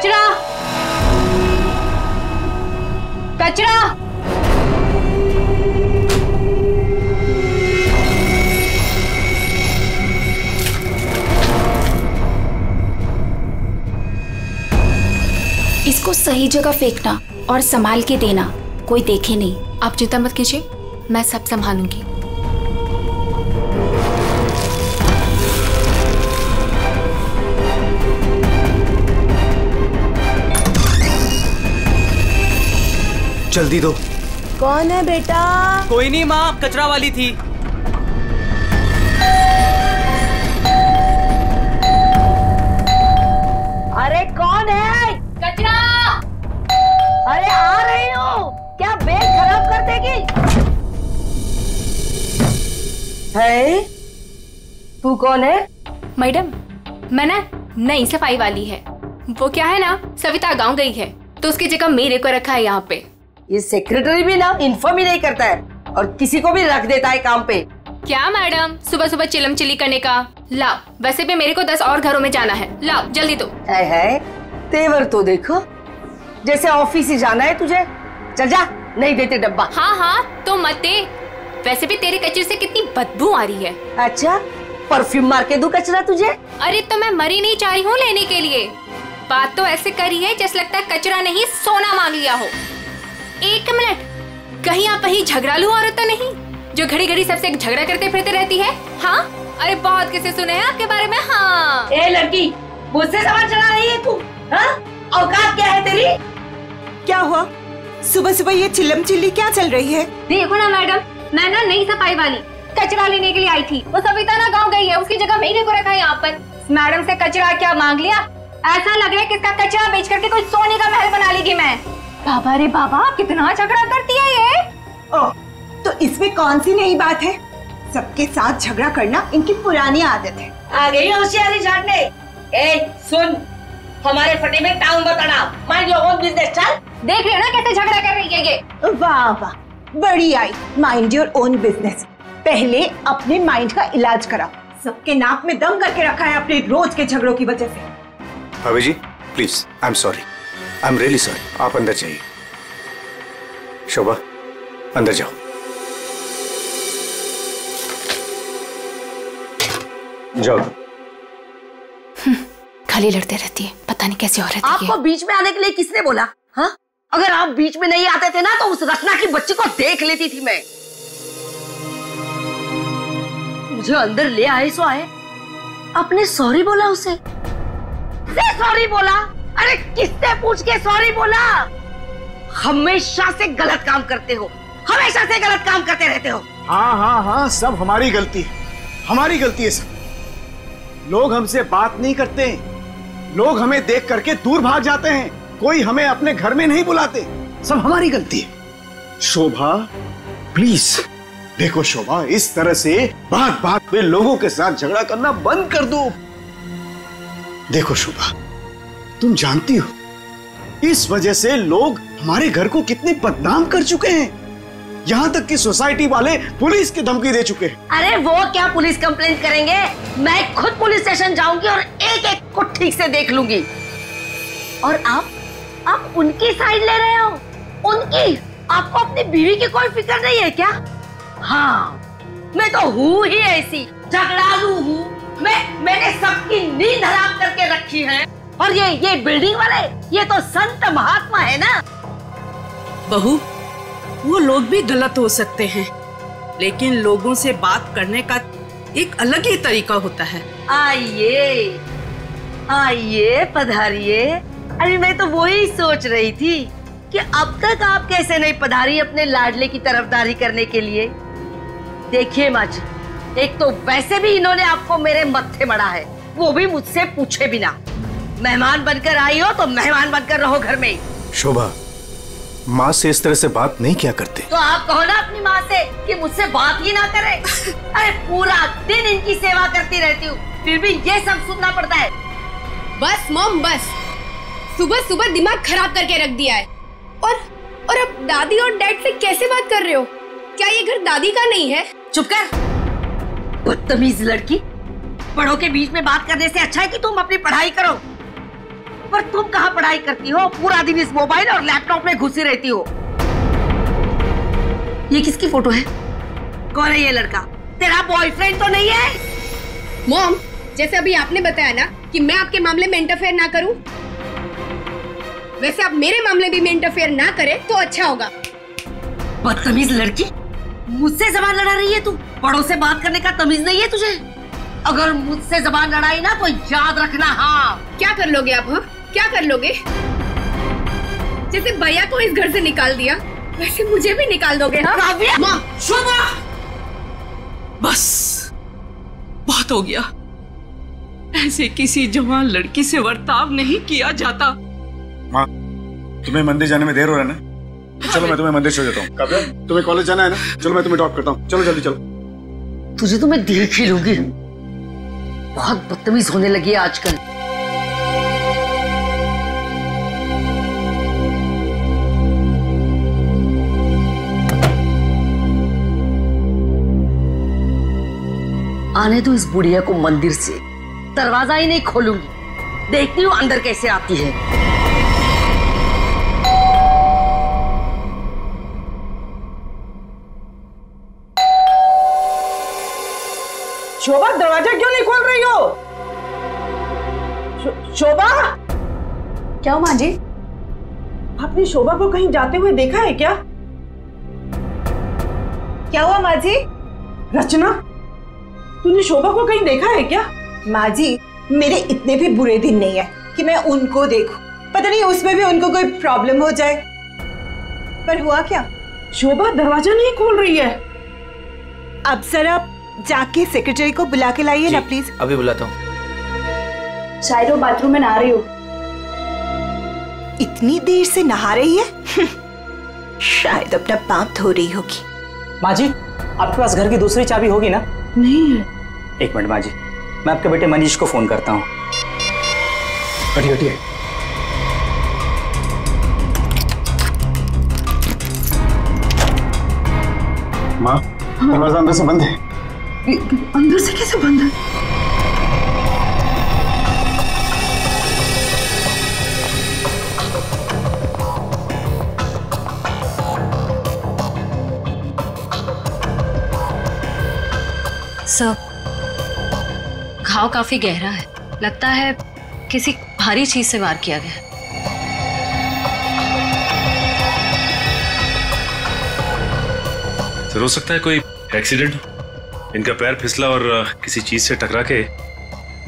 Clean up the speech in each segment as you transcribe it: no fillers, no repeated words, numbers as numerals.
कचरा, कचरा। इसको सही जगह फेंकना और संभाल के देना, कोई देखे नहीं। आप चिंता मत कीजिए, मैं सब संभालूंगी। जल्दी दो। कौन है बेटा? कोई नहीं माँ, कचरा वाली थी। अरे कौन है? कचरा। अरे आ रही हूँ। क्या बैग खराब कर देगी? है? तू कौन है? मैडम, मैं ना नई सफाई वाली है। वो क्या है ना, सविता गांव गई है तो उसकी जगह मेरे को रखा है यहाँ पे। ये सेक्रेटरी भी ना इन्फॉर्म ही नहीं करता है और किसी को भी रख देता है काम पे। क्या मैडम, सुबह सुबह चिलम चिली करने का। लाओ, वैसे भी मेरे को 10 और घरों में जाना है। लाओ जल्दी दो। है तेवर तो देखो, जैसे ऑफिस ही जाना है तुझे। चल जा, नहीं देते डब्बा। हाँ हाँ तो मत दे। वैसे भी तेरे कचरे से कितनी बदबू आ रही है। अच्छा, परफ्यूम मार के दूं कचरा तुझे? अरे तो मैं मरी नहीं चाह रही हूँ लेने के लिए। बात तो ऐसे करी है जैसे लगता है कचरा नहीं सोना मांग लिया हो। एक मिनट, कहीं आप वही झगड़ालू औरत तो नहीं जो घड़ी घड़ी सबसे झगड़ा करते फिरते रहती है? हाँ, अरे बहुत किसे सुने हैं आपके बारे में। हाँ। ए लड़की, मुझसे सवाल चला रही है तू? हाँ? औकात क्या है तेरी? क्या हुआ? सुबह सुबह ये चिल्लम चिल्ली क्या चल रही है? देखो ना मैडम, मैं ना नई सफाई वाली कचरा लेने के लिए आई थी। वो सविता ना गाँव गई है, उसकी जगह मेरे को रखा है यहाँ पर। मैडम से कचरा क्या मांग लिया? ऐसा लग रहा है कि इसका कचरा बेच करके कोई सोने का महल बना लेगी मैं। बाबा रे बाबा, कितना झगड़ा करती है ये। ओह, तो इसमें कौन सी नई बात है? सबके साथ झगड़ा करना इनकी पुरानी आदत है। आ गई होशियारी झाड़ने। ए सुन, हमारे फटे में टाउन बताना। Mind your own business. चल, देख रहे हो ना कैसे झगड़ा कर रही है ये। वाह वाह, बड़ी आई। Mind your own business. पहले अपने माइंड का इलाज करा। सबके नाक में दम करके रखा है अपने रोज के झगड़ों की वजह से। भाभी जी please, I am sorry, I am really sorry. आप अंदर जाइए। शोभा, अंदर जाओ। जाओ। खाली लड़ते रहती है, पता नहीं कैसी औरत है ये। आपको बीच में आने के लिए किसने बोला? हाँ, अगर आप बीच में नहीं आते थे ना तो उस रत्ना की बच्ची को देख लेती थी मैं। मुझे अंदर ले आए सो आए। आपने सॉरी बोला उसे? सॉरी बोला? अरे किससे पूछ के सॉरी बोला? हमेशा से गलत काम करते हो, हमेशा से गलत काम करते रहते हो। हाँ हाँ हाँ, सब हमारी गलती है, हमारी गलती है सब। लोग हमसे बात नहीं करते, लोग हमें देख करके दूर भाग जाते हैं, कोई हमें अपने घर में नहीं बुलाते, सब हमारी गलती है। शोभा प्लीज देखो, शोभा इस तरह से बात बात पे लोगों के साथ झगड़ा करना बंद कर दो। देखो शोभा, तुम जानती हो इस वजह से लोग हमारे घर को कितने बदनाम कर चुके हैं। यहाँ तक कि सोसाइटी वाले पुलिस की धमकी दे चुके हैं। अरे वो क्या पुलिस कंप्लेंट करेंगे, मैं खुद पुलिस स्टेशन जाऊंगी और एक एक को ठीक से देख लूंगी। और आप उनकी साइड ले रहे हो? उनकी? आपको अपनी बीवी की कोई फिक्र नहीं है क्या? हाँ, मैं तो हूँ ही ऐसी, झगड़ालू हूँ। मैंने सबकी नींद हराम करके रखी है। और ये बिल्डिंग वाले, ये तो संत महात्मा है ना। बहू, वो लोग भी गलत हो सकते हैं, लेकिन लोगों से बात करने का एक अलग ही तरीका होता है। आइए आइए, पधारिए। अरे मैं तो वही सोच रही थी कि अब तक आप कैसे नहीं पधारी अपने लाडले की तरफदारी करने के लिए। देखिए माँ जी, एक तो वैसे भी इन्होंने आपको मेरे मत्थे मड़ा है, वो भी मुझसे पूछे बिना। मेहमान बनकर आई हो तो मेहमान बनकर रहो घर में। शोभा, माँ से इस तरह से बात नहीं किया करते। तो आप कहो ना अपनी माँ से कि मुझसे बात ही ना करे। अरे पूरा दिन इनकी सेवा करती रहती हूँ, फिर भी ये सब सुनना पड़ता है। बस मॉम बस, सुबह सुबह दिमाग खराब करके रख दिया है। और अब दादी और डैड से कैसे बात कर रहे हो? क्या ये घर दादी का नहीं है? चुप कर, बदतमीज लड़की। बड़ों के बीच में बात करने से अच्छा है कि तुम अपनी पढ़ाई करो। पर तुम कहाँ पढ़ाई करती हो? पूरा दिन इस मोबाइल और लैपटॉप में घुसी रहती हो। ये किसकी फोटो है? कौन है ये लड़का? तेरा बॉयफ्रेंड तो नहीं है? मॉम, जैसे अभी आपने बताया ना कि मैं आपके मामले में इंटरफेयर ना करूं, वैसे आप मेरे मामले भी में इंटरफेयर ना करें तो अच्छा होगा। बदतमीज लड़की, मुझसे जबान लड़ा रही है तू? बड़ों से बात करने का तमीज नहीं है तुझे? अगर मुझसे जबान लड़ाई ना तो याद रखना। हाँ, क्या कर लोगे आप? हाँ, क्या कर लोगे? जैसे भैया को इस घर से निकाल दिया वैसे मुझे भी निकाल दोगे? हाँ? माँ, शोभा, बस बहुत हो गया। ऐसे किसी जवान लड़की से बर्ताव नहीं किया जाता। माँ, तुम्हें मंदिर जाने में देर हो रहा है ना? चलो मैं तुम्हें मंदिर छोड़ देता हूँ। काव्या, तुम्हें कॉलेज जाना है ना? चलो मैं तुम्हें ड्रॉप करता हूँ। चलो जल्दी चलो। तुझे तो मैं देख ही लूंगी। बहुत बदतमीज होने लगी है आजकल। आने दो इस बुढ़िया को मंदिर से। दरवाजा ही नहीं खोलूंगी। देखती हूँ अंदर कैसे आती है। शोभा, दरवाजा क्यों नहीं खोल रही हो? शोभा, क्या हुआ माँ जी? आपने शोभा को कहीं जाते हुए देखा है क्या? क्या हुआ माँ जी? रचना, तूने शोभा को कहीं देखा है क्या? माँ जी, मेरे इतने भी बुरे दिन नहीं है कि मैं उनको देखूं। पता नहीं उसमें भी उनको कोई प्रॉब्लम हो जाए। पर हुआ क्या? शोभा दरवाजा नहीं खोल रही है। अब सर आप जाके सेक्रेटरी को बुला के लाइए ना प्लीज। अभी बुलाता हूँ। शायद वो बाथरूम में नहा रही हो। इतनी देर से नहा रही है? शायद अपना पाप धो रही होगी। माँ जी, आपके पास घर की दूसरी चाबी होगी ना? नहीं है। एक मिनट माँ जी, मैं आपके बेटे मनीष को फोन करता हूँ। हटिए। माँ, दरवाजा अंदर से बंद है। अंदर से कैसे बंद है? सर, घाव काफी गहरा है। लगता है किसी भारी चीज से वार किया गया। सर, हो सकता है कोई एक्सीडेंट। इनका पैर फिसला और किसी चीज से टकरा के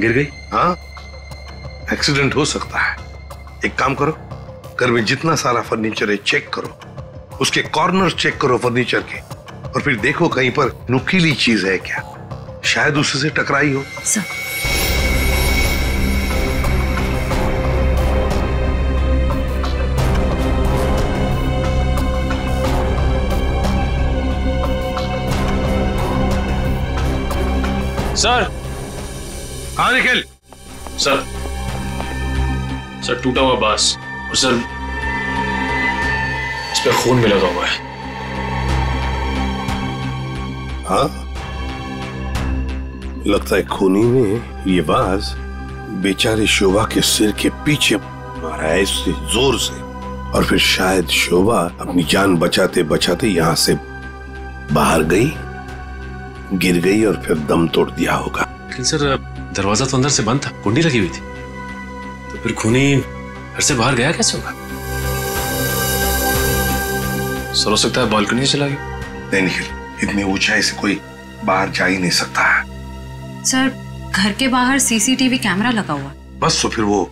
गिर गई। हाँ, एक्सीडेंट हो सकता है। एक काम करो, घर में जितना सारा फर्नीचर है चेक करो, उसके कॉर्नर चेक करो फर्नीचर के, और फिर देखो कहीं पर नुकीली चीज है क्या। शायद उससे टकराई हो। Sir, sir. हाँ निखिल। सर, टूटा हुआ बांस और सर इस पे खून भी लगा हुआ है। हाँ, लगता है खूनी ने ये बांस बेचारी शोभा के सिर के पीछे मारा है इससे जोर से, और फिर शायद शोभा अपनी जान बचाते बचाते यहाँ से बाहर गई, गिर गई और फिर दम तोड़ दिया होगा। लेकिन सर, दरवाजा तो अंदर से बंद था, कुंडी लगी हुई थी, तो फिर खूनी घर से बाहर गया कैसे होगा? सर, हो सकता है बालकनी से चला गया। नहीं निखिल, इतनी ऊंचाई से कोई बाहर जा ही नहीं सकता है। सर, घर के बाहर सीसीटीवी कैमरा लगा हुआ है। बस तो फिर वो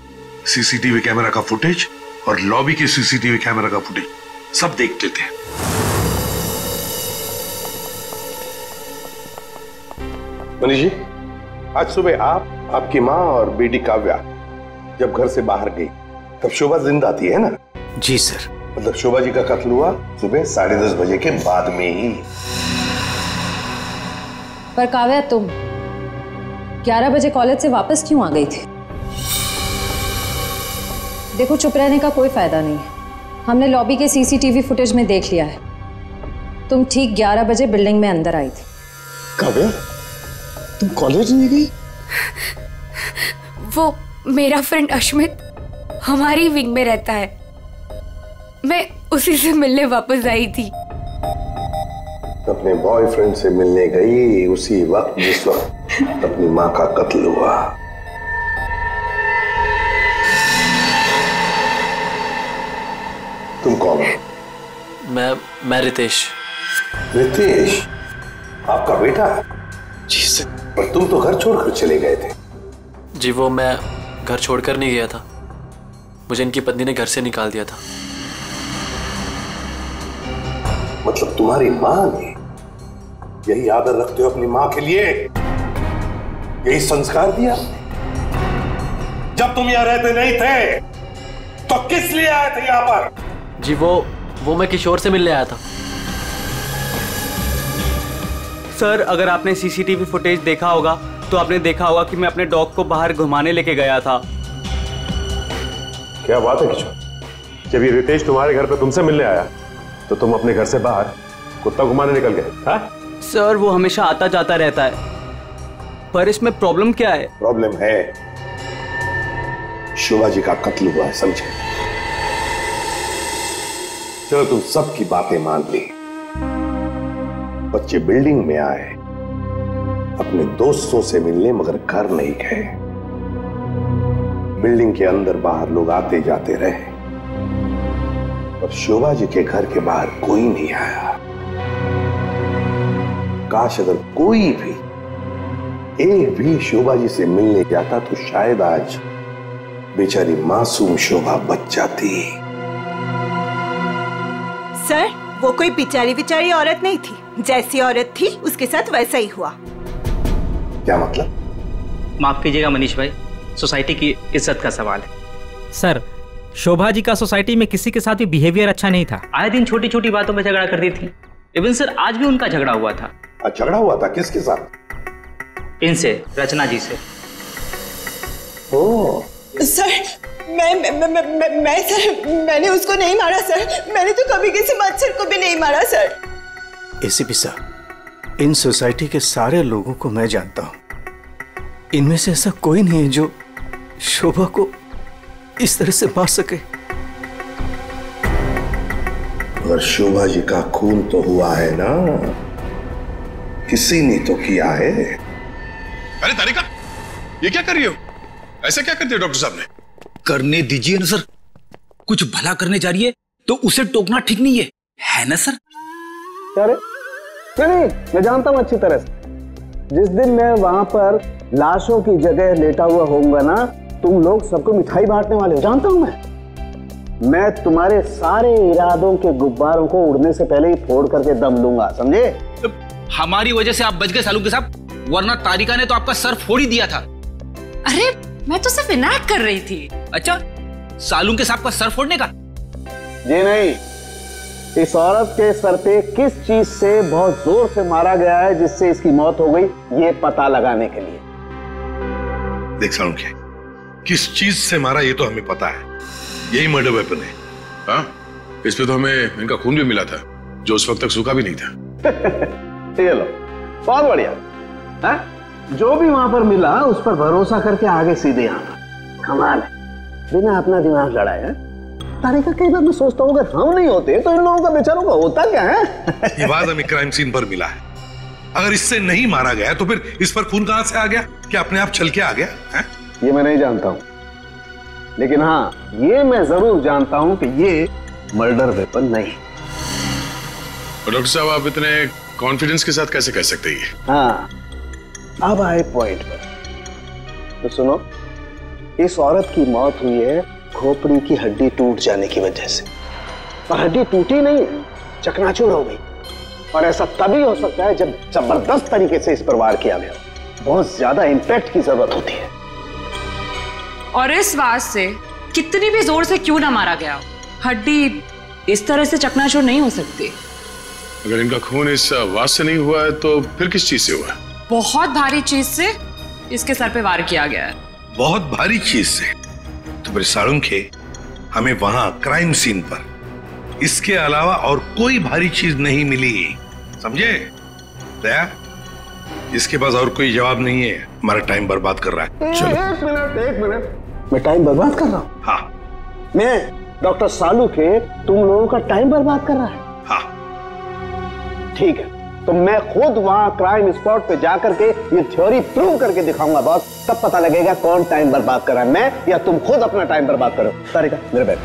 सीसीटीवी कैमरा का फुटेज और लॉबी के सीसीटीवी कैमरा का फुटेज सब देख लेते हैं। मनीष जी, आज सुबह आप, आपकी माँ और बेटी काव्या जब घर से बाहर गई तब शोभा जिंदा थी, है ना? जी सर। मतलब शोभा जी का कत्ल हुआ सुबह 10:30 बजे के बाद में ही। पर काव्या, तुम 11 बजे कॉलेज से वापस क्यों आ गई थी? देखो, चुप रहने का कोई फायदा नहीं है। हमने लॉबी के सीसीटीवी फुटेज में देख लिया है। तुम ठीक 11 बजे बिल्डिंग में अंदर आई थी। काव्या, तुम कॉलेज नहीं गई? वो मेरा फ्रेंड अश्मित हमारी विंग में रहता है। मैं उसी से मिलने वापस आई थी। अपने बॉयफ्रेंड से मिलने गई उसी वक्त जिस वक्त अपनी माँ का कत्ल हुआ। तुम कौन हो? मैं रितेश। रितेश आपका बेटा? जी सर। पर तुम तो घर छोड़कर चले गए थे। जी वो मैं घर छोड़कर नहीं गया था, मुझे इनकी पत्नी ने घर से निकाल दिया था। मतलब तुम्हारी माँ ने यही आदर रखते हो अपनी माँ के लिए, यही संस्कार दिया? जब तुम यहाँ रहते नहीं थे तो किस लिए आए थे यहाँ पर? जी वो मैं किशोर से मिलने आया था। सर अगर आपने सीसीटीवी फुटेज देखा होगा तो आपने देखा होगा कि मैं अपने डॉग को बाहर घुमाने लेके गया था। क्या बात है किशोर, जब ये रितेश तुम्हारे घर पे तुमसे मिलने आया तो तुम अपने घर से बाहर कुत्ता घुमाने निकल गए? हाँ? सर वो हमेशा आता जाता रहता है, पर इसमें प्रॉब्लम क्या है? प्रॉब्लम है शोभा जी का कत्ल हुआ है, समझे? चलो तुम सबकी बातें मान ली, बच्चे बिल्डिंग में आए अपने दोस्तों से मिलने मगर घर नहीं गए। बिल्डिंग के अंदर बाहर लोग आते जाते रहे और शोभा जी के घर के बाहर कोई नहीं आया। काश अगर कोई भी एक भी शोभा जी से मिलने जाता तो शायद आज बेचारी मासूम शोभा बच जाती। सर वो कोई बेचारी औरत नहीं थी, जैसी औरत थी उसके साथ वैसा ही हुआ। क्या मतलब? माफ कीजिएगा मनीष भाई, सोसाइटी की इज्जत का सवाल है। सर शोभा जी का सोसाइटी में किसी के साथ भी बिहेवियर अच्छा नहीं था। आए दिन छोटी छोटी बातों में झगड़ा करती थी। इवन सर आज भी उनका झगड़ा हुआ था। झगड़ा हुआ था? किसके साथ? इनसे, रचना जी से। ओह सर मैं सर मैंने उसको नहीं मारा सर, मैंने तो कभी किसी मच्छर को भी नहीं मारा सर। एसीपी साहब, इन सोसाइटी के सारे लोगों को मैं जानता हूं, इनमें से ऐसा कोई नहीं है जो शोभा को इस तरह से मार सके। और शोभा जी का खून तो हुआ है ना, किसी ने तो किया है। अरे तारिका, ये क्या कर रही हो? ऐसा क्या करते हो डॉक्टर साहब ने? करने दीजिए ना सर, कुछ भला करने जा रही है तो उसे टोकना ठीक नहीं है ना सर? अरे नहीं, मैं जानता हूं अच्छी तरह से। जिस दिन मैं वहां पर लाशों की जगह लेटा हुआ होऊंगा ना, तुम लोग सबको मिठाई बांटने वाले हो, जानता हूं मैं तुम्हारे सारे इरादों के गुब्बारों को उड़ने से पहले ही फोड़ करके दम लूंगा, समझे? हमारी वजह से आप बच गए सालू के साहब, वरना तारिका ने तो आपका सर फोड़ ही दिया था। अरे मैं तो सिर्फ इनायत कर रही थी। अच्छा, सालू के साहब का सर फोड़ने का? जी नहीं, इस औरत के सर पे किस चीज से बहुत जोर से मारा गया है जिससे इसकी मौत हो गई, ये पता लगाने के लिए। देख सालुंखे, किस चीज से मारा ये तो हमें पता है, यही मर्डर वेपन है। हाँ, इस पे तो हमें इनका खून भी मिला था जो उस वक्त तक सूखा भी नहीं था। ये लो, बहुत बढ़िया। हाँ? जो भी वहां पर मिला उस पर भरोसा करके आगे सीधे आना। कमाल है, बिना अपना दिमाग लड़ाए। तारिका कई बार मैं सोचता हूँ अगर हम नहीं होते तो इन लोगों का बेचारों का होता क्या है? ये बात हमें क्राइम सीन पर मिला है। अगर इससे नहीं मारा गया तो फिर इस पर खून कहां से आ गया? क्या अपने आप छल के आ गया है? ये मैं नहीं जानता हूँ, लेकिन हाँ ये मैं जरूर जानता हूँ कि ये मर्डर वेपन नहीं। डॉक्टर साहब, आप इतने कॉन्फिडेंस के साथ कैसे कह सकते हैं? हाँ, अब आए पॉइंट पर। तो सुनो, इस औरत की मौत हुई है खोपड़ी की हड्डी टूट जाने की वजह से। और हड्डी टूटी नहीं, चकनाचूर हो गई। और ऐसा तभी हो सकता है जब जबरदस्त तरीके से इस पर वार किया गया। बहुत ज्यादा इंपैक्ट की जरूरत होती है। और इस वार से कितनी भी जोर से क्यों ना मारा गया, हड्डी इस तरह से चकनाचूर नहीं हो सकती। अगर इनका खून इस वार से नहीं हुआ है तो फिर किस चीज से हुआ है? बहुत भारी चीज से इसके सर पे वार किया गया है। बहुत भारी चीज से? तो फिर सालुंखे, हमें वहां क्राइम सीन पर इसके अलावा और कोई भारी चीज नहीं मिली, समझे? दया, इसके पास और कोई जवाब नहीं है, हमारा टाइम बर्बाद कर रहा है। चलो। एक मिनट, मैं टाइम बर्बाद कर रहा हूँ? हाँ, मैं डॉक्टर सालू के तुम लोगों का टाइम बर्बाद कर रहा है? हाँ। ठीक है, तो मैं खुद वहां क्राइम स्पॉट पे जाकर के ये थ्योरी प्रूव करके दिखाऊंगा बॉस। तब पता लगेगा कौन टाइम बर्बाद कर रहा है, मैं या तुम खुद अपना टाइम बर्बाद करो। तारिका मेरे बैग,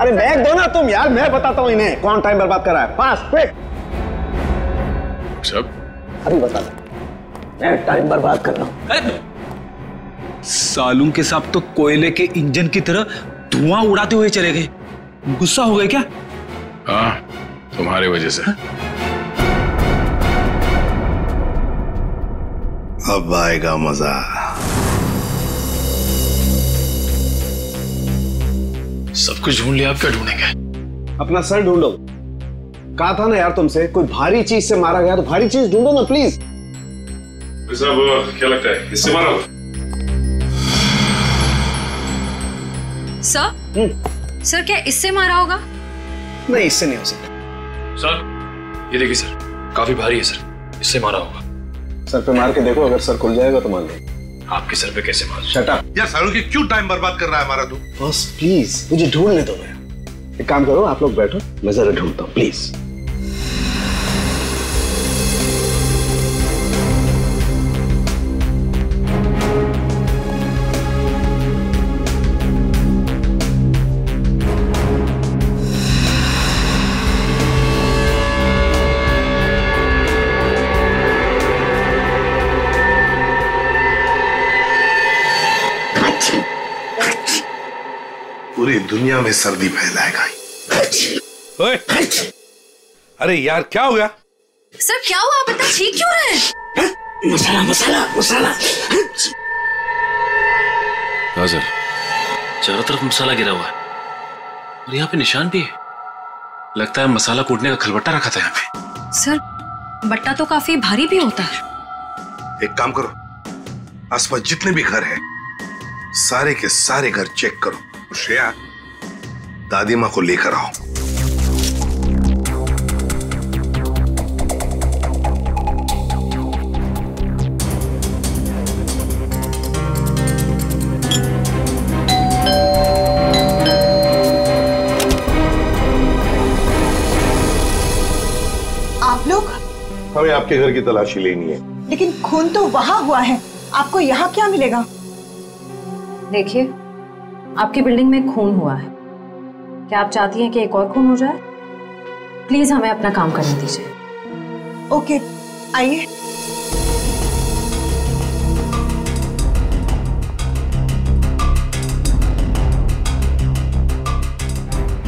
अरे बैग दो ना तुम यार, मैं बताता हूँ इन्हें कौन टाइम बर्बाद कर रहा है। Fast quick. सब अभी बता दो, मैं टाइम बर्बाद कर रहा हूँ। सालू के साथ तो कोयले के इंजन की तरह धुआं उड़ाते हुए चले गए। गुस्सा हो गए क्या? हाँ, तुम्हारी वजह से। अब आएगा मजा। सब कुछ ढूंढ लिया, आप क्या ढूंढेंगे? अपना सर ढूंढो। कहा था ना यार तुमसे, कोई भारी चीज से मारा गया तो भारी चीज ढूंढो ना प्लीज। साहब क्या लगता है, इससे मारा होगा? सर क्या इससे मारा होगा? नहीं, इससे नहीं हो सकता। सर ये देखिए सर, काफी भारी है सर, इससे मारा होगा। सर पे मार के देखो, अगर सर खुल जाएगा तो मान लो। आपके सर पे कैसे मार? शट अप यार, सालू की क्यों टाइम बर्बाद कर रहा है हमारा तू? बॉस प्लीज मुझे ढूंढने दो। मैं एक काम करो, आप लोग बैठो, मैं जरा ढूंढता हूँ प्लीज। पूरी दुनिया में सर्दी फैलाएगा। ओए, अरे यार क्या हो गया? सर क्या हुआ, आप इतना चीख क्यों रहे हैं? मसाला मसाला मसाला। हाँ सर, चारों तरफ मसाला गिरा हुआ है और यहाँ पे निशान भी है। लगता है मसाला कूटने का खलबट्टा रखा था यहाँ पे। सर बट्टा तो काफी भारी भी होता है। एक काम करो, आसपास जितने भी घर हैं, सारे के सारे घर चेक करो। श्रेया, दादी माँ को लेकर आओ। आप लोग? हमें आपके घर की तलाशी लेनी है। लेकिन खून तो वहां हुआ है, आपको यहाँ क्या मिलेगा? देखिए, आपकी बिल्डिंग में खून हुआ है। क्या आप चाहती हैं कि एक और खून हो जाए? प्लीज हमें अपना काम करने दीजिए। ओके, आइए।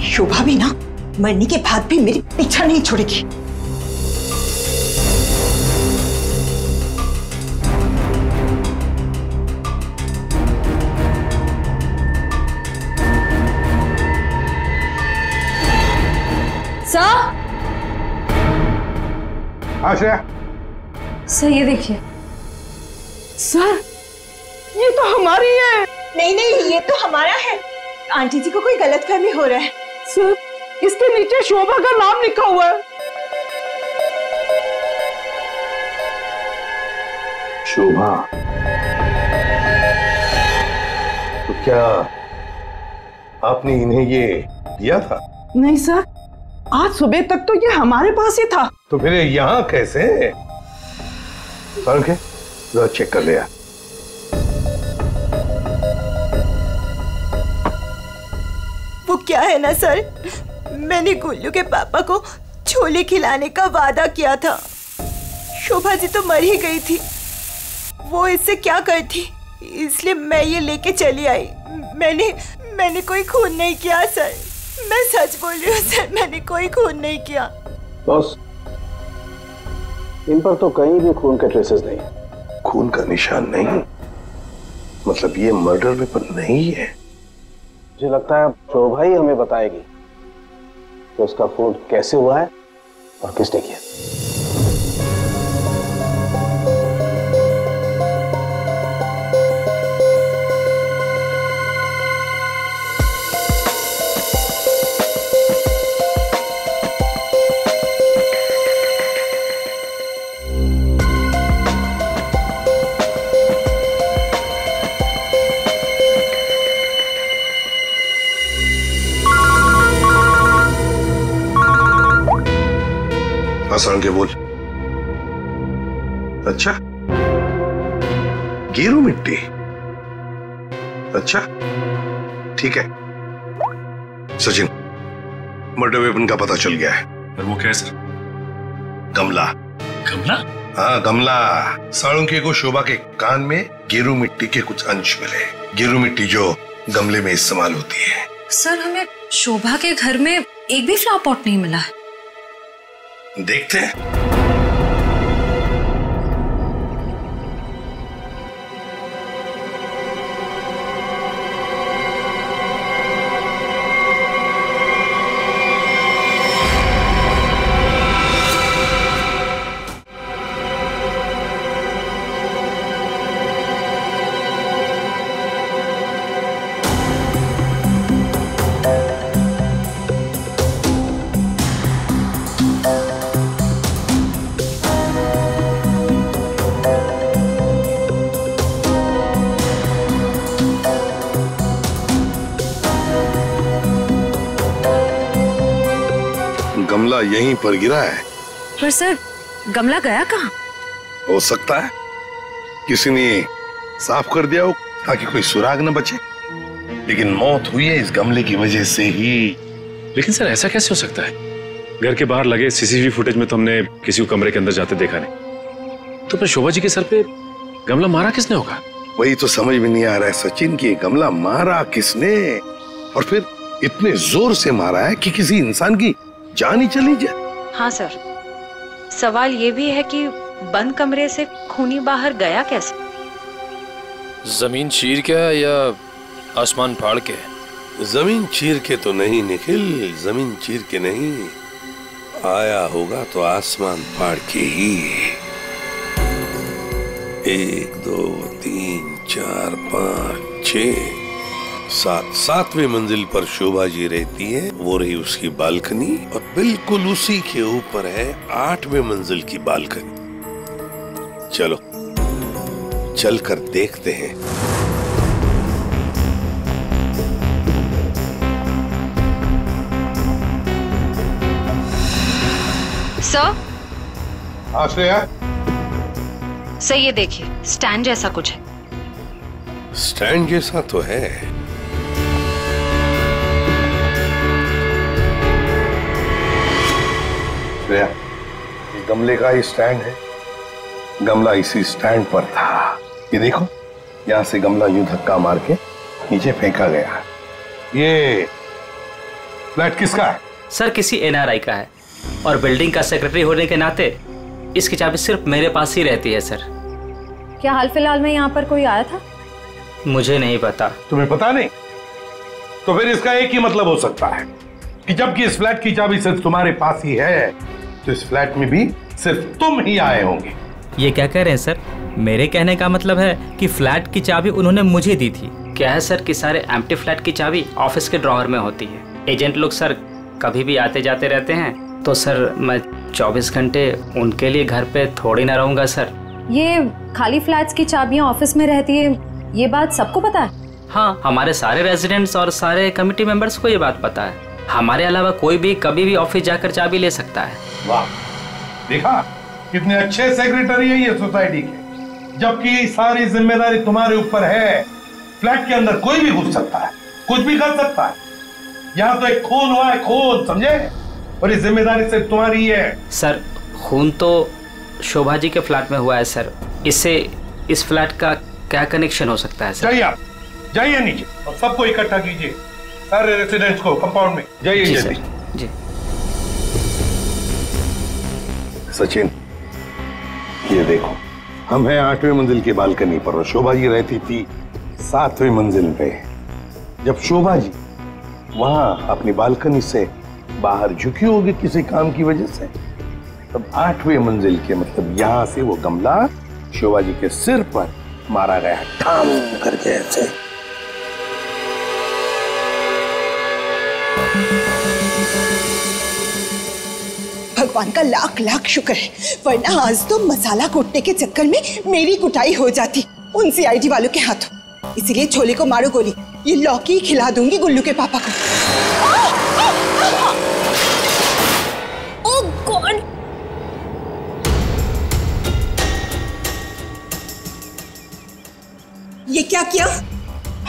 शोभा भी ना मरने के बाद भी मेरी पीछा नहीं छोड़ेगी। श्रेया, सर ये देखिए। सर ये तो हमारी है। नहीं नहीं, ये तो हमारा है। आंटी जी को कोई गलतफहमी हो रहा है। सर इसके नीचे शोभा का नाम लिखा हुआ है। शोभा? तो क्या आपने इन्हें ये दिया था? नहीं सर, आज सुबह तक तो ये हमारे पास ही था। तो फिर यहाँ कैसे? ओके, जरा चेक कर लिया। वो क्या है ना सर, मैंने गुल्लू के पापा को छोले खिलाने का वादा किया था। शोभा जी तो मर ही गई थी, वो इससे क्या करती, इसलिए मैं ये लेके चली आई। मैंने कोई खून नहीं किया सर, मैं सच बोल रही हूँ सर, मैंने कोई खून नहीं किया। बॉस, इन पर तो कहीं भी खून के ट्रेसेस नहीं। खून का निशान नहीं? मतलब ये मर्डर वेपन नहीं है? मुझे लगता है शोभा ही हमें बताएगी कि उसका खून कैसे हुआ है और किसने किया। साण के बोल। अच्छा, गेरू मिट्टी। अच्छा ठीक है सचिन, मर्डर वेपन का पता चल गया है। पर वो क्या है सर? गमला। गमला? हाँ गमला। साळुंके को शोभा के कान में गेरू मिट्टी के कुछ अंश मिले। गेरू मिट्टी जो गमले में इस्तेमाल होती है। सर हमें शोभा के घर में एक भी फ्लावर पॉट नहीं मिला है। देखते हैं। गमला यहीं पर गिरा है। पर सर गमला गया कहाँ? हो सकता है किसी ने साफ कर दिया हो ताकि कोई सुराग न बचे, लेकिन मौत हुई है इस गमले की वजह से ही। लेकिन सर ऐसा कैसे हो सकता है? घर के बाहर लगे सीसीटीवी फुटेज में तो हमने किसी को कमरे के अंदर जाते देखा नहीं। तो फिर शोभा जी के सर पे गमला मारा किसने होगा? वही तो समझ में नहीं आ रहा है सचिन कि गमला मारा किसने, और फिर इतने जोर से मारा है कि किसी इंसान की जान ही चली जाए। हाँ सर, सवाल ये भी है कि बंद कमरे से खूनी बाहर गया कैसे? जमीन चीर के या आसमान फाड़ के? जमीन चीर के तो नहीं निखिल, जमीन चीर के नहीं, आया होगा तो आसमान फाड़ के ही। 1 2 3 4 5 6 7वीं मंजिल पर शोभा जी रहती है, वो रही उसकी बालकनी, और बिल्कुल उसी के ऊपर है 8वें मंजिल की बालकनी। चलो चलकर देखते हैं। सर। हाँ श्रेया। सर ये देखिए, स्टैंड जैसा कुछ है। स्टैंड जैसा तो है। श्रेया, इस गमले का ही स्टैंड है। गमला इसी स्टैंड पर था। ये देखो, यहाँ से गमला यूं धक्का मार के नीचे फेंका गया। ये फ्लैट किसका है? सर किसी एनआरआई का है, और बिल्डिंग का सेक्रेटरी होने के नाते इसकी चाबी सिर्फ मेरे पास ही रहती है। सर क्या हाल फिलहाल में यहाँ पर कोई आया था? मुझे नहीं पता। तुम्हें पता नहीं? तो फिर इसका एक ही मतलब हो सकता है कि जबकि इस फ्लैट की चाबी सिर्फ तुम्हारे पास ही है, तो इस फ्लैट में भी सिर्फ तुम ही आए होंगे। ये क्या कह रहे हैं सर? मेरे कहने का मतलब है कि फ्लैट की चाबी उन्होंने मुझे दी थी। क्या है सर कि सारे एम्प्टी फ्लैट की चाबी ऑफिस के ड्रॉअर में होती है। एजेंट लोग सर कभी भी आते जाते रहते हैं, तो सर मैं 24 घंटे उनके लिए घर पे थोड़ी ना रहूंगा सर। ये खाली फ्लैट्स की चाबियां ऑफिस में रहती है, ये बात सबको पता है? हाँ, हमारे सारे रेजिडेंट्स और सारे कमिटी मेंबर्स को ये बात पता है। हमारे अलावा कोई भी कभी भी ऑफिस जाकर चाबी ले सकता है। वाह, देखा कितने अच्छे सेक्रेटरी है ये सोसाइटी के, जबकि सारी जिम्मेदारी तुम्हारे ऊपर है। फ्लैट के अंदर कोई भी घुस सकता है, कुछ भी कर सकता है। यहाँ तो एक खून हुआ है, खून, समझे? और ये जिम्मेदारी सिर्फ तुम्हारी है। सर खून तो शोभा जी के फ्लैट में हुआ है सर, इससे इस फ्लैट का क्या कनेक्शन हो सकता है सर? जाइए आप, जाइए नीचे और सबको इकट्ठा कीजिए, सारे रेसिडेंट्स को कंपाउंड में। जाइए जल्दी। जी सचिन, ये देखो, हम हैं 8वें मंजिल की बालकनी पर और शोभा जी रहती थी 7वें मंजिल पे। जब शोभा जी वहां अपनी बालकनी से बाहर झुकी होगी किसी काम की वजह से, तब 8वें मंजिल के मतलब यहां से वो गमला शोभा जी के सिर पर मारा गया, ठाम करके ऐसे। भगवान का लाख लाख शुक्र है, वरना आज तो मसाला कूटने के चक्कर में मेरी कुटाई हो जाती उन सीआईडी वालों के हाथों। इसीलिए छोले को मारो गोली, ये लौकी खिला दूंगी गुल्लू के पापा को। ओह गॉड, ये क्या किया?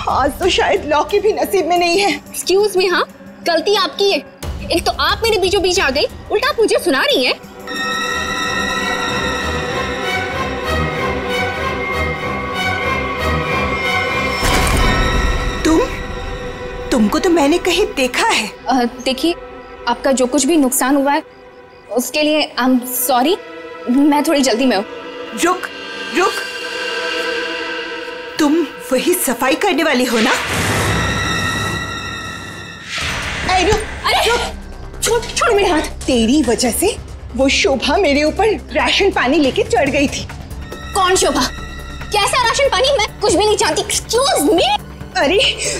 आज तो शायद लॉ के भी नसीब में नहीं है। एक्सक्यूज मी, हाँ गलती आपकी है। एक तो आप मेरे बीचों बीच आ गई, उल्टा आप मुझे सुना रही हैं। तुमको तो मैंने कहीं देखा है। देखिए, आपका जो कुछ भी नुकसान हुआ है उसके लिए आई एम सॉरी। मैं थोड़ी जल्दी में हूँ। रुक रुक, तुम वही सफाई करने वाली हो ना? छोड़ मेरे हाथ। तेरी वजह से वो शोभा मेरे ऊपर राशन पानी लेके चढ़ गई थी। कौन शोभा? कैसा राशन पानी? मैं कुछ भी नहीं चाहती। Excuse me. अरे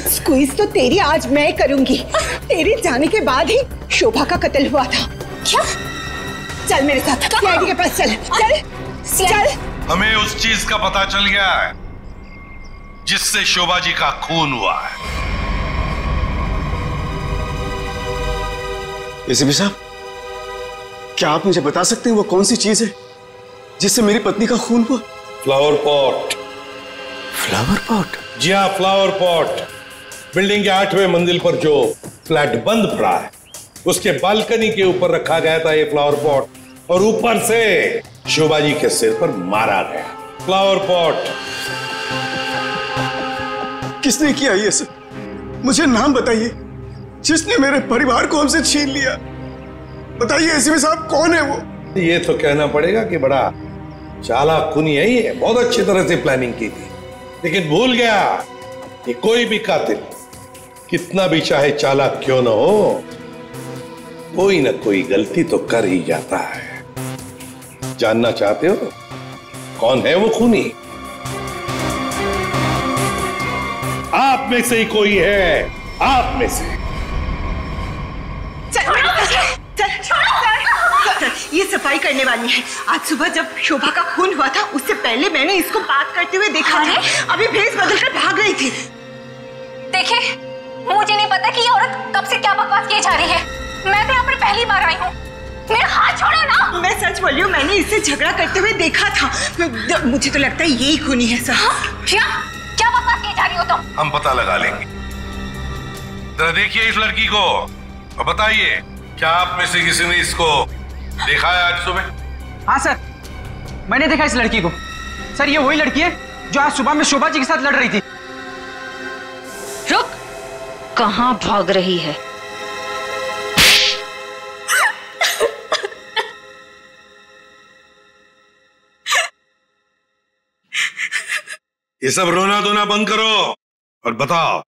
स्क्वीज तो तेरी आज मैं करूंगी। तेरे जाने के बाद ही शोभा का कत्ल हुआ था। क्या? चल मेरे साथ सीआईडी के पास चल। चल चल। हमें उस चीज का पता चल गया है जिससे शोभा जी का खून हुआ है। एसीपी साहब, क्या आप मुझे बता सकते हैं वो कौन सी चीज है जिससे मेरी पत्नी का खून हुआ? Flower pot. Flower pot? जी हाँ, फ्लावर पॉट। बिल्डिंग के 8वें मंजिल पर जो फ्लैट बंद पड़ा है उसके बालकनी के ऊपर रखा गया था ये फ्लावर पॉट और ऊपर से शोभा जी के सिर पर मारा गया। Flower pot. किसने किया ये सब? मुझे नाम बताइए जिसने मेरे परिवार को हमसे छीन लिया। बताइए एसीपी साहब, कौन है वो? ये तो कहना पड़ेगा कि बड़ा चालाक खूनी है ये। बहुत अच्छी तरह से प्लानिंग की थी, लेकिन भूल गया कि कोई भी कातिल कितना भी चाहे चालाक क्यों ना हो, कोई ना कोई गलती तो कर ही जाता है। जानना चाहते हो कौन है वो खूनी? आप में से ही कोई है, आप में से। ये सफाई करने वाली है। आज सुबह जब शोभा का खून हुआ था उससे पहले मैंने इसको बात करते हुए देखा था। अभी भेस बदलकर भाग रही थी। देखिए, मुझे नहीं पता कि ये औरत कब से क्या बकवास किए जा रही है। मैं तो यहाँ पर पहली बार आई हूँ। मेरा हाथ छोड़ो ना। मैं सच बोल रही हूँ, मैंने इससे झगड़ा करते हुए देखा था। मुझे तो लगता है यही खूनी है सर। क्या बकवास किए जा रही हो तुम? हम पता लगा लेंगे। जरा देखिए इस लड़की को और बताइए, क्या आप में से किसी ने इसको देखा है आज सुबह? हाँ सर, मैंने देखा इस लड़की को। सर, ये वही लड़की है जो आज सुबह में शोभा जी के साथ लड़ रही थी। रुक, कहाँ भाग रही है? ये सब रोना धोना बंद करो और बताओ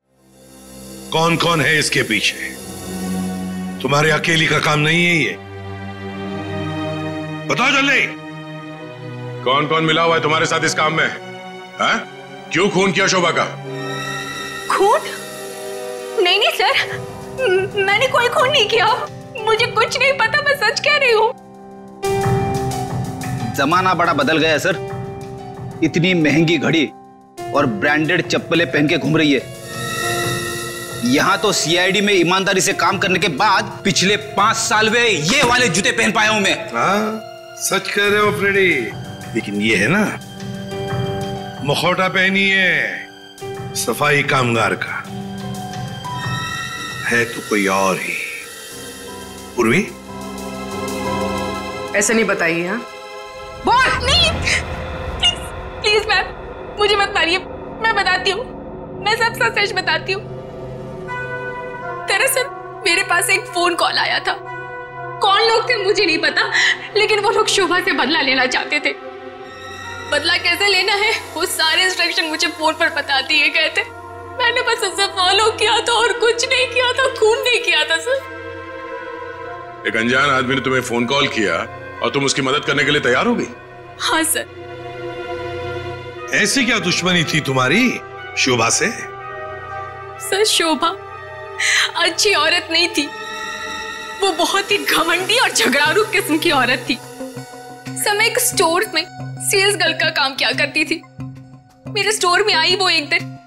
कौन कौन है इसके पीछे। तुम्हारे अकेली का काम नहीं है ये। बताओ जल्दी। कौन कौन मिला हुआ है तुम्हारे साथ इस काम में? है? क्यों खून किया शोभा का? खून? नहीं नहीं सर, मैंने कोई खून नहीं किया। मुझे कुछ नहीं पता, मैं सच कह रही हूँ। जमाना बड़ा बदल गया है सर। इतनी महंगी घड़ी और ब्रांडेड चप्पलें पहन के घूम रही है। यहाँ तो सीआईडी में ईमानदारी से काम करने के बाद पिछले 5 साल में ये वाले जूते पहन पाया हूं मैं। हाँ, सच कह रहे हो फ्रेडी। लेकिन ये है ना, मुखौटा पहनी है सफाई कामगार का, है तो कोई और ही। पूर्वी, ऐसे नहीं बताइए। हाँ बोल नहीं, प्लीज प्लीज मैम, मुझे मत मारिए। मैं बताती हूँ, मैं सब सच बताती हूँ। दरअसल मेरे पास एक फोन कॉल आया था। कौन लोग थे मुझे नहीं पता, लेकिन वो लोग शोभा से बदला लेना चाहते थे। बदला कैसे लेना है वो सारे इंस्ट्रक्शन मुझे फोन पर बता दिए गए थे। मैंने बस उसे फॉलो किया था और कुछ नहीं किया था, खून नहीं किया था सर। एक अनजान आदमी ने तुम्हें फोन कॉल किया और तुम उसकी मदद करने के लिए तैयार हो गई? हाँ सर। ऐसी क्या दुश्मनी थी तुम्हारी शोभा से? सर, शोभा अच्छी औरत नहीं थी। वो बहुत ही घमंडी और झगड़ारू किस्म की औरत थी। समय एक स्टोर में सेल्स गर्ल का काम किया करती थी। मेरे स्टोर में आई वो एक दिन,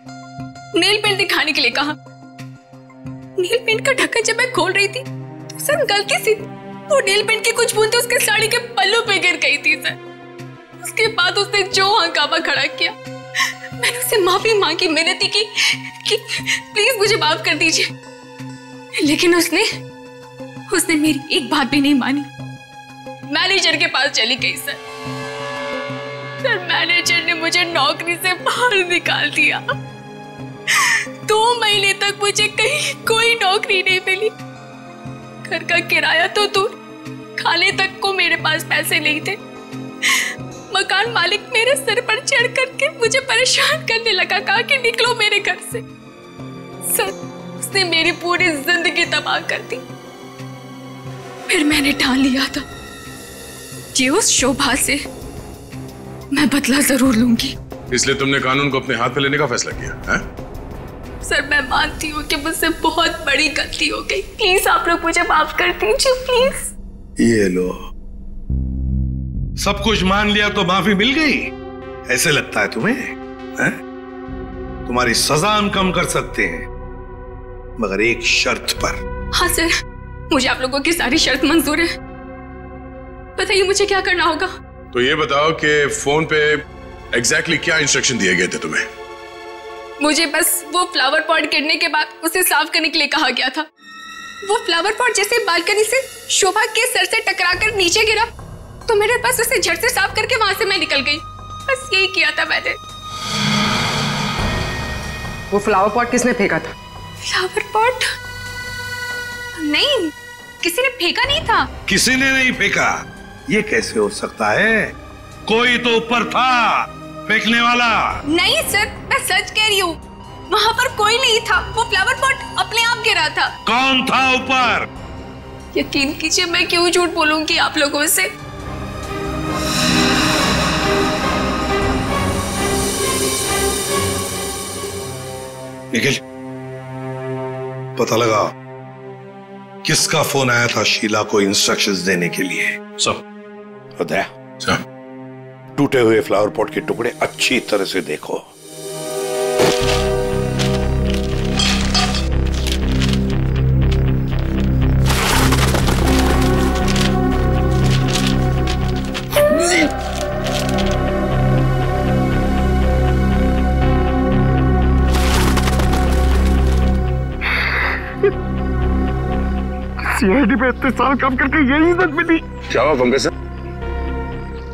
नेल पेंट दिखाने के लिए कहा। नेल पेंट का ढक्कन जब मैं खोल रही थी तो सर गलती से वो नेल पेंट की कुछ बूंदें उसके साड़ी के पल्लू पे गिर गई थी सर। उसके बाद उसने जो हंगामा खड़ा किया मैंने उससे माफी मांगी, मिन्नती की कि प्लीज मुझे माफ कर दीजिए, लेकिन उसने मेरी एक बात भी नहीं मानी। मैनेजर के पास चली गई सर। मैनेजर ने मुझे नौकरी से बाहर निकाल दिया। 2 महीने तक मुझे कहीं कोई नौकरी नहीं मिली। घर का किराया तो दूर, खाने तक को मेरे पास पैसे नहीं थे। मकान मालिक मेरे सिर पर चढ़ करके मुझे परेशान करने लगा, कहा कि निकलो मेरे घर से। सर, उसने मेरी पूरी जिंदगी तबाह कर दी। फिर मैंने ठान लिया था कि उस शोभा से मैं बदला जरूर लूंगी। इसलिए तुमने कानून को अपने हाथ में लेने का फैसला किया है? सर, मैं मानती हूँ कि मुझसे बहुत बड़ी गलती हो गई। प्लीज आप लोग मुझे माफ कर दीजिए, प्लीज। ये लो, सब कुछ मान लिया तो माफी मिल गई? ऐसे लगता है तुम्हें? है? तुम्हारी सजा हम कम कर सकते हैं, मगर एक शर्त पर। हाँ सर, मुझे आप लोगों की सारी शर्त मंजूर है। बताइए मुझे क्या करना होगा। तो ये बताओ कि फोन पे एग्जैक्टली क्या इंस्ट्रक्शन दिए गए थे तुम्हें? मुझे बस वो फ्लावर पॉट गिरने के बाद उसे साफ करने के लिए कहा गया था। वो फ्लावर पॉट जैसे बालकनी से शोभा के सर से टकराकर नीचे गिरा तो मेरे पास उसे झट से साफ करके वहां से मैं निकल गई। बस यही किया था मैंने। वो फ्लावर पॉट किसने फेंका था? Flower pot? नहीं, किसी ने फेंका नहीं था। किसी ने नहीं फेंका? ये कैसे हो सकता है? कोई तो ऊपर था फेंकने वाला। नहीं सर, मैं सच कह रही हूँ, वहाँ पर कोई नहीं था। वो फ्लावर पॉट अपने आप गिरा था। कौन था ऊपर? यकीन कीजिए, मैं क्यों झूठ बोलूंगी आप लोगों से। निखिल, पता लगा किसका फोन आया था शीला को इंस्ट्रक्शंस देने के लिए? सब सर, टूटे हुए फ्लावर पॉट के टुकड़े अच्छी तरह से देखो। सीआईडी पे इतने साल काम करके यही इज्जत मिली। क्या हुआ पंकज सर?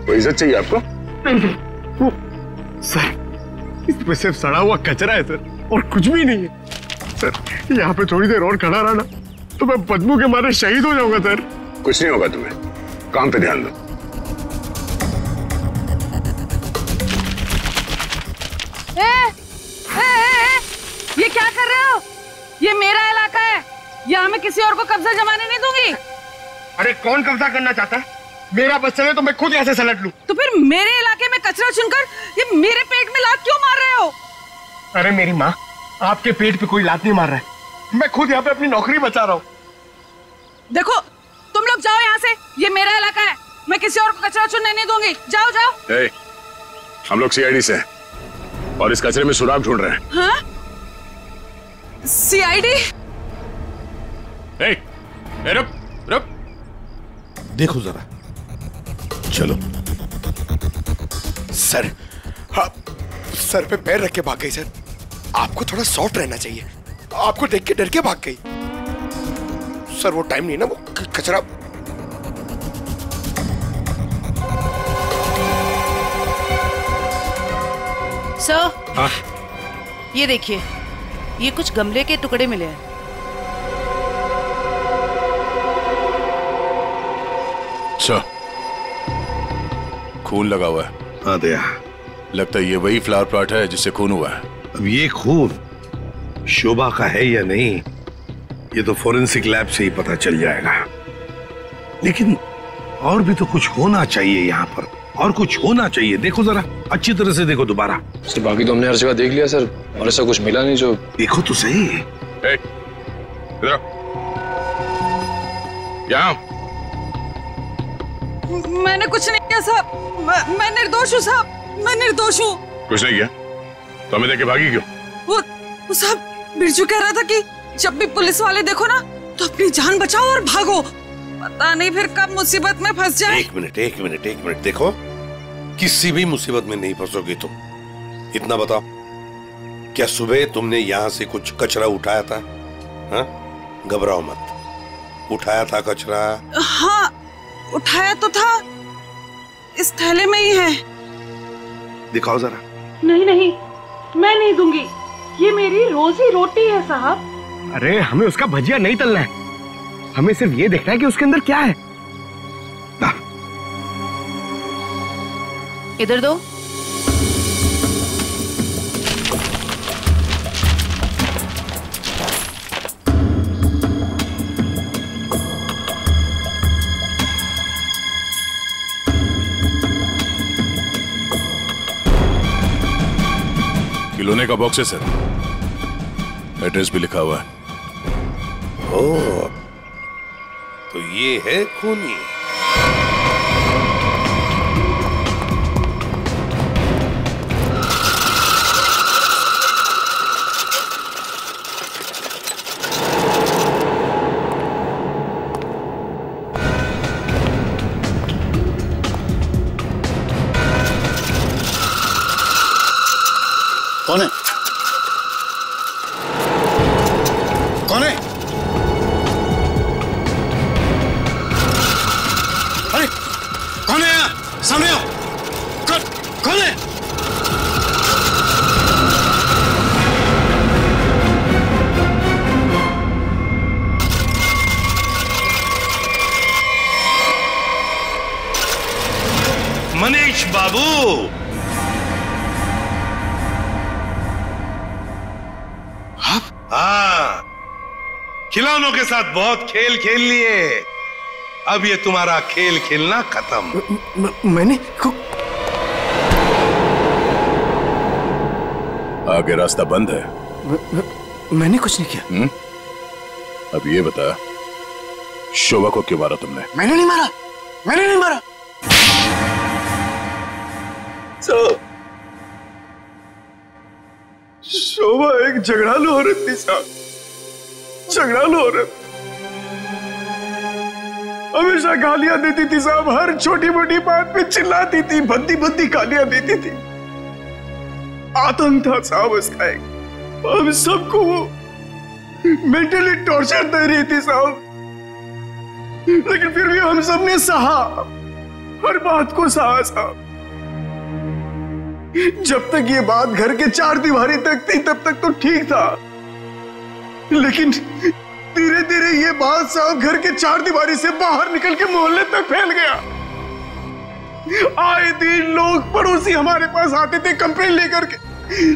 कोई इज्जत चाहिए आपको? नहीं, वो सर, इसमें सिर्फ सड़ा हुआ कचरा है सर, और कुछ भी नहीं है सर। यहाँ पे थोड़ी देर और खड़ा रहा तो मैं बदबू के मारे शहीद हो जाऊंगा सर। कुछ नहीं होगा तुम्हें, काम पे ध्यान दो। ये क्या कर रहे हो? ये मेरा इलाका है, यहाँ मैं किसी और को कब्जा जमाने नहीं दूंगी। अरे कौन कब्जा करना चाहता है? मेरा बच्चा है तो मैं खुद यहाँ से सलट लूं। तो फिर मेरे इलाके में कचरा चुनकर ये मेरे पेट में लात क्यों मार रहे हो? अरे मेरी माँ, आपके पेट पे कोई लात नहीं मार रहा है, मैं खुद यहाँ पे अपनी नौकरी बचा रहा हूँ। देखो, तुम लोग जाओ यहाँ से, ये मेरा इलाका है, मैं किसी और को कचरा चुनने नहीं दूंगी। जाओ जाओ। हम लोग सीआईडी से हैं और इस कचरे में सुराग ढूंढ रहे हैं। हाँ? सीआईडी? रुक रुक, देखो जरा, चलो। सर, आप सर पे पैर रख के भाग गई सर। आपको थोड़ा सॉफ्ट रहना चाहिए, आपको देख के डर के भाग गई। सर वो टाइम नहीं ना, वो कचरा। सर, हाँ? ये देखिए, ये कुछ गमले के टुकड़े मिले हैं। अच्छा, खून लगा हुआ है। हाँ दया, लगता है ये वही फ्लावर प्लॉट है जिससे खून हुआ है। अब ये खून शोभा का है या नहीं, ये तो फोरेंसिक लैब से ही पता चल जाएगा। लेकिन और भी तो कुछ होना चाहिए यहाँ पर, और कुछ होना चाहिए। देखो जरा, अच्छी तरह से देखो दोबारा। सर बाकी तो हमने हर जगह देख लिया सर, और ऐसा कुछ मिला नहीं। जो देखो तो सही। इधर यहाँ। मैंने कुछ नहीं किया साहब, मैं निर्दोष हूँ साहब, मैं निर्दोष हूँ। कुछ नहीं किया तो हमें देखे भागी क्यों? वो साहब, बिरजू कह रहा था कि जब भी पुलिस वाले देखो ना तो अपनी जान बचाओ और भागो, पता नहीं फिर कब मुसीबत में फंस जाए। एक मिनट, देखो, किसी भी मुसीबत में नहीं फंसोगी तुम। इतना बताओ, क्या सुबह तुमने यहां से कुछ कचरा उठाया था? हाँ? घबराओ मत, उठाया था कचरा? हाँ, उठाया तो था, इस थैले में ही है। दिखाओ जरा। नहीं नहीं, मैं नहीं दूंगी, ये मेरी रोजी रोटी है साहब। अरे हमें उसका भजिया नहीं तलना है, हमें सिर्फ ये देखना है कि उसके अंदर क्या है। इधर दो। खिलौने का बॉक्स है सर, एड्रेस भी लिखा हुआ है। ओह, तो ये है खूनी। कौन है? कौन है? अरे कौन है यहाँ? सामने आओ। कौन है? मनीष बाबू, हाँ, खिलौनों के साथ बहुत खेल खेल लिए, अब ये तुम्हारा खेल खेलना खत्म। मैंने आगे रास्ता बंद है। मैंने कुछ नहीं किया। अब ये बता, शोभा को क्यों मारा तुमने? मैंने नहीं मारा, मैंने नहीं मारा। शोभा एक झगड़ालू औरत थी साहब, झगड़ालू औरत। हमेशा गालियां देती थी साहब, हर छोटी मोटी बात पे चिल्लाती थी, भद्दी भद्दी गालियां देती थी। आतंक था साहब उसका एक, हम सबको वो मेंटली टॉर्चर दे रही थी साहब, लेकिन फिर भी हम सबने सहा, हर बात को सहा साहब। जब तक ये बात घर के चार दीवारी तक थी तब तक तो ठीक था, लेकिन धीरे धीरे ये बात साहब घर के चार दीवारी से बाहर निकल के मोहल्ले तक फैल गया। आए दिन लोग पड़ोसी हमारे पास आते थे कंप्लेन लेकर के,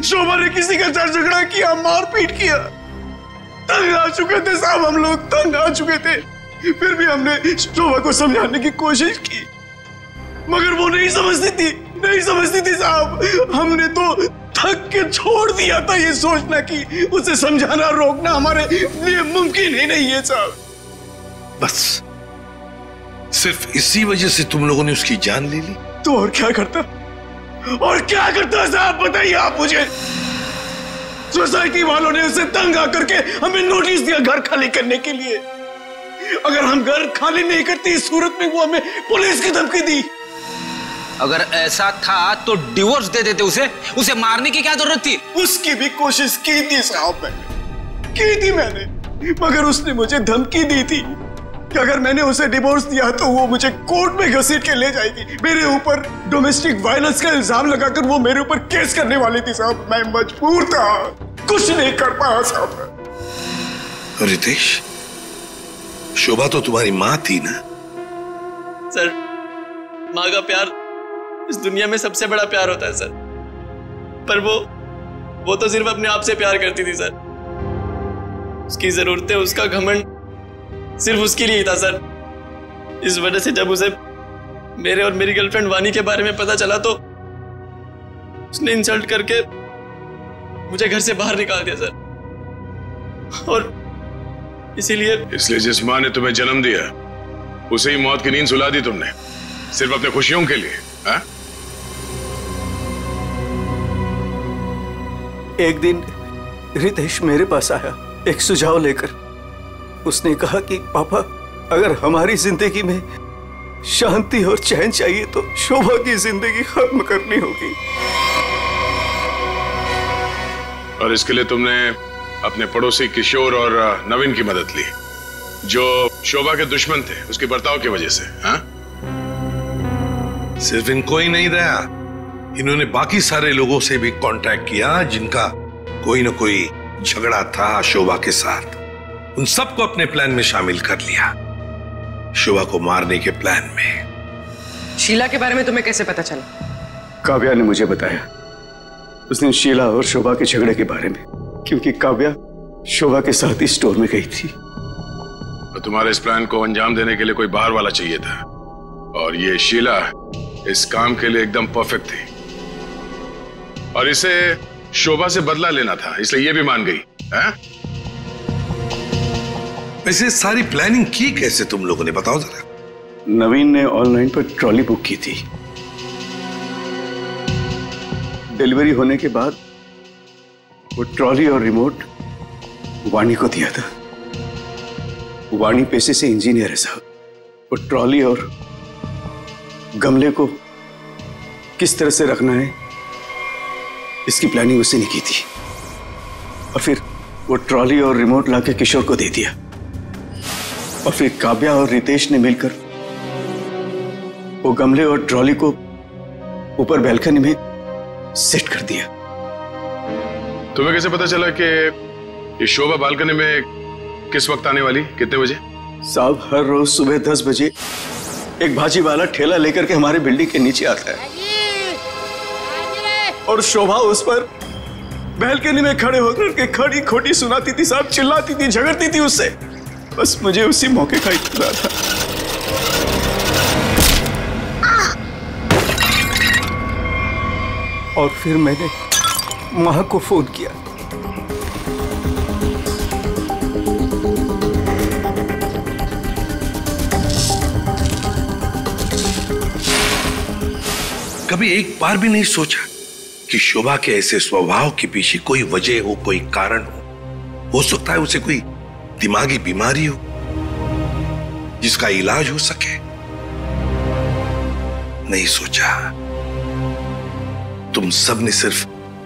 शोभा ने किसी का झगड़ा किया, मारपीट किया। तंग आ चुके थे साहब हम लोग, तंग आ चुके थे। फिर भी हमने शोभा को समझाने की कोशिश की, मगर वो नहीं समझती थी, नहीं समझती थी साहब। हमने तो थक के छोड़ दिया था ये सोचना कि उसे समझाना रोकना हमारे लिए मुमकिन ही नहीं है साहब। बस सिर्फ इसी वजह से तुम लोगों ने उसकी जान ले ली? तो और क्या करता, और क्या करता साहब, बताइए आप मुझे। सोसाइटी वालों ने उसे तंग आकर के हमें नोटिस दिया घर खाली करने के लिए। अगर हम घर खाली नहीं करते इस सूरत में वो हमें पुलिस की धमकी दी। अगर ऐसा था तो डिवोर्स दे देते उसे मारने की क्या जरूरत थी? उसकी भी कोशिश की थी साहब, मैंने, मगर उसने मुझे धमकी दी थी कि अगर मैंने उसे डिवोर्स दिया तो वो मुझे कोर्ट में घसीट के ले जाएगी। मेरे ऊपर डोमेस्टिक वायलेंस का इल्जाम लगाकर वो मेरे ऊपर केस करने वाली थी साहब। मैं मजबूर था, कुछ नहीं कर पाया साहब। रितेश, शोभा तो तुम्हारी माँ थी ना? सर, माँ का प्यार इस दुनिया में सबसे बड़ा प्यार होता है सर, पर वो तो सिर्फ अपने आप से प्यार करती थी सर। उसकी जरूरतें, उसका घमंड सिर्फ उसके लिए ही था सर। इस वजह से जब उसे मेरे और मेरी गर्लफ्रेंड वानी के बारे में पता चला तो उसने इंसल्ट करके मुझे घर से बाहर निकाल दिया सर। और इसलिए जिस माँ ने तुम्हें जन्म दिया उसे ही मौत की नींद सुला दी तुमने, सिर्फ अपने खुशियों के लिए। हा? एक दिन रितेश मेरे पास आया एक सुझाव लेकर। उसने कहा कि पापा, अगर हमारी जिंदगी में शांति और चैन चाहिए तो शोभा की जिंदगी खत्म करनी होगी। और इसके लिए तुमने अपने पड़ोसी किशोर और नवीन की मदद ली, जो शोभा के दुश्मन थे उसके बर्ताव की वजह से। हाँ, सिर्फ इनको ही नहीं दया, इन्होंने बाकी सारे लोगों से भी कांटेक्ट किया जिनका कोई ना कोई झगड़ा था शोभा के साथ। उन सबको अपने प्लान में शामिल कर लिया, शोभा को मारने के प्लान में। शीला के बारे में तुम्हें कैसे पता चला? काव्या ने मुझे बताया उस दिन शीला और शोभा के झगड़े के बारे में, क्योंकि काव्या शोभा के साथ ही स्टोर में गई थी। तो तुम्हारे इस प्लान को अंजाम देने के लिए कोई बाहर वाला चाहिए था, और ये शीला इस काम के लिए एकदम परफेक्ट थी, और इसे शोभा से बदला लेना था, इसलिए ये भी मान गई। है? वैसे सारी प्लानिंग की कैसे तुम लोगों ने, बताओ जरा। नवीन ने ऑनलाइन पर ट्रॉली बुक की थी। डिलीवरी होने के बाद वो ट्रॉली और रिमोट वाणी को दिया था। वाणी पेशे से इंजीनियर है साहब। वो ट्रॉली और गमले को किस तरह से रखना है इसकी प्लानिंग उसने नहीं की थी, और फिर वो ट्रॉली और रिमोट लाके किशोर को दे दिया, और फिर काव्या और रितेश ने मिलकर वो गमले और ट्रॉली को ऊपर बैल्कनी में सेट कर दिया। तुम्हें कैसे पता चला कि ये शोभा बालकनी में किस वक्त आने वाली, कितने बजे? साहब, हर रोज सुबह 10 बजे एक भाजी वाला ठेला लेकर के हमारे बिल्डिंग के नीचे आता है, और शोभा उस पर बैल्कनी में खड़े होकर के खड़ी खोटी सुनाती थी साहब, चिल्लाती थी, झगड़ती थी उससे। बस मुझे उसी मौके का इंतजार था। और फिर मैंने मां को फोन किया। कभी एक बार भी नहीं सोचा कि शोभा के ऐसे स्वभाव के पीछे कोई वजह हो, कोई कारण हो सकता है उसे कोई दिमागी बीमारी हो जिसका इलाज हो सके। नहीं सोचा, तुम सब ने सिर्फ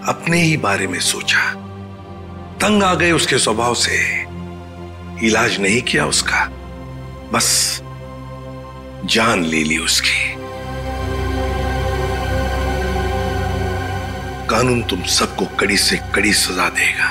अपने ही बारे में सोचा, तंग आ गए उसके स्वभाव से, इलाज नहीं किया उसका, बस जान ले ली उसकी। कानून तुम सबको कड़ी से कड़ी सजा देगा।